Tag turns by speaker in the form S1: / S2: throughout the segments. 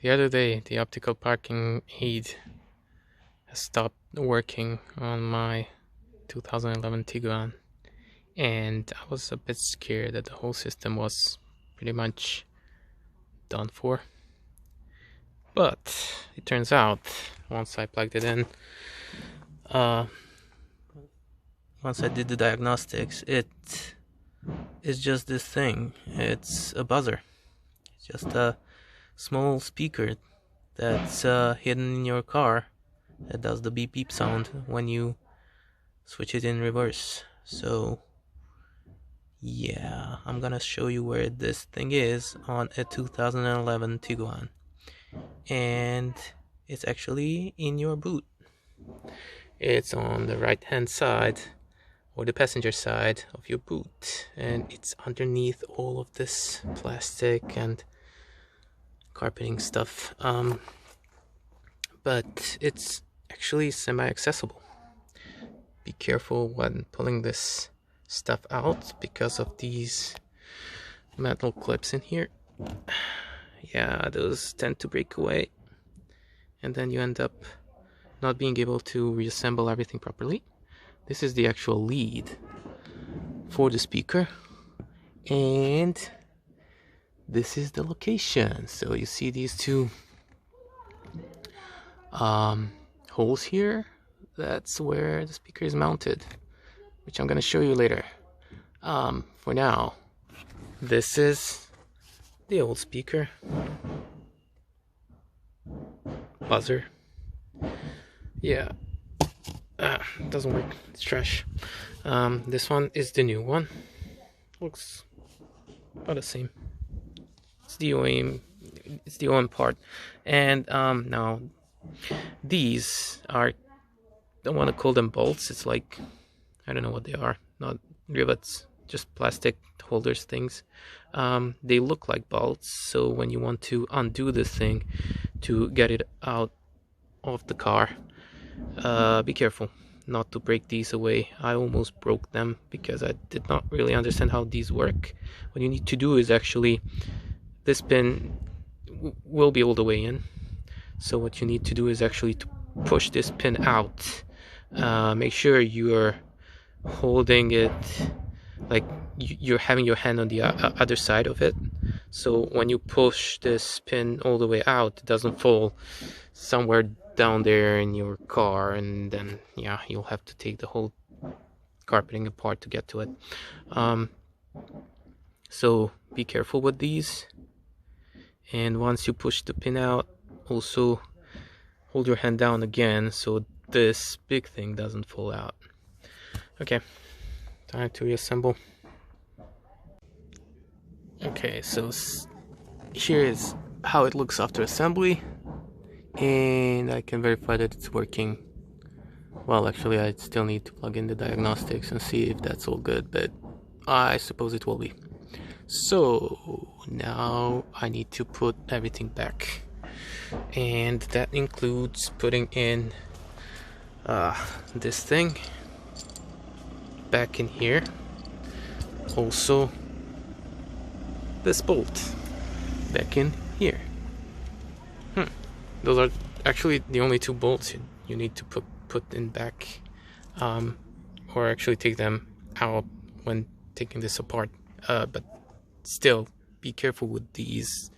S1: The other day, the optical parking aid has stopped working on my 2011 Tiguan, and I was a bit scared that the whole system was pretty much done for. But it turns out, once I plugged it in, once I did the diagnostics, it is just this thing. It's a buzzer. It's just a small speaker that's hidden in your car that does the beep beep sound when you switch it in reverse. So yeah, I'm gonna show you where this thing is on a 2011 Tiguan, and it's actually in your boot. It's on the right hand side or the passenger side of your boot, and it's underneath all of this plastic and carpeting stuff, but it's actually semi-accessible. Be careful when pulling this stuff out because of these metal clips in here. Yeah, those tend to break away, and then you end up not being able to reassemble everything properly. This is the actual lead for the speaker, and this is the location. So you see these two holes here. That's where the speaker is mounted, which I'm going to show you later. For now, this is the old speaker buzzer. Yeah, doesn't work, it's trash. This one is the new one. Looks about the same. It's the OEM part. And now these are, I don't want to call them bolts. It's like, I don't know what they are. Not rivets, just plastic holders things. They look like bolts, so when you want to undo this thing to get it out of the car, be careful not to break these away. I almost broke them because I did not really understand how these work. What you need to do is actually, this pin will be all the way in, so what you need to do is actually to push this pin out. Make sure you're holding it like you're having your hand on the other side of it, so when you push this pin all the way out, it doesn't fall somewhere down there in your car, and then yeah, you'll have to take the whole carpeting apart to get to it. So be careful with these, and once you push the pin out, also hold your hand down again so this big thing doesn't fall out. Okay, time to reassemble. Okay, so here is how it looks after assembly, and I can verify that it's working. Well, actually I still need to plug in the diagnostics and see if that's all good, but I suppose it will be. So now I need to put everything back, and that includes putting in this thing back in here, also this bolt back in here. Those are actually the only two bolts you need to put in back, or actually take them out when taking this apart, but still be careful with these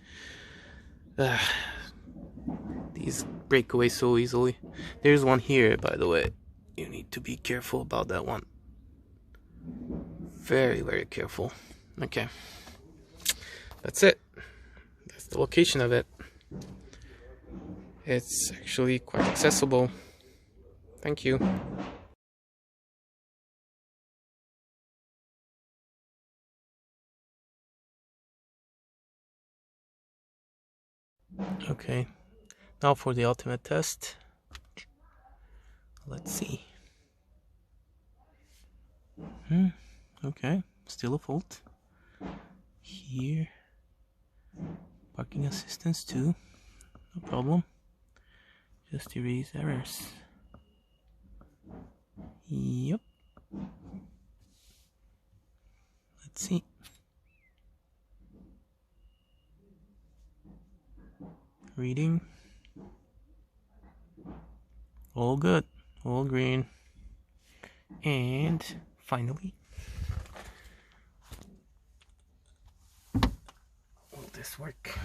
S1: break away so easily. There's one here, by the way. You need to be careful about that one, very, very careful. Okay, that's it. That's the location of it. It's actually quite accessible. Thank you. Okay, now for the ultimate test. Let's see. Okay, still a fault. Here, parking assistance too, no problem. Just erase errors. Yep. Let's see. Reading. All good. All green. And finally, will this work?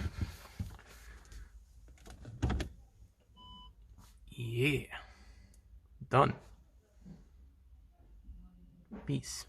S1: Yeah. Done. Peace.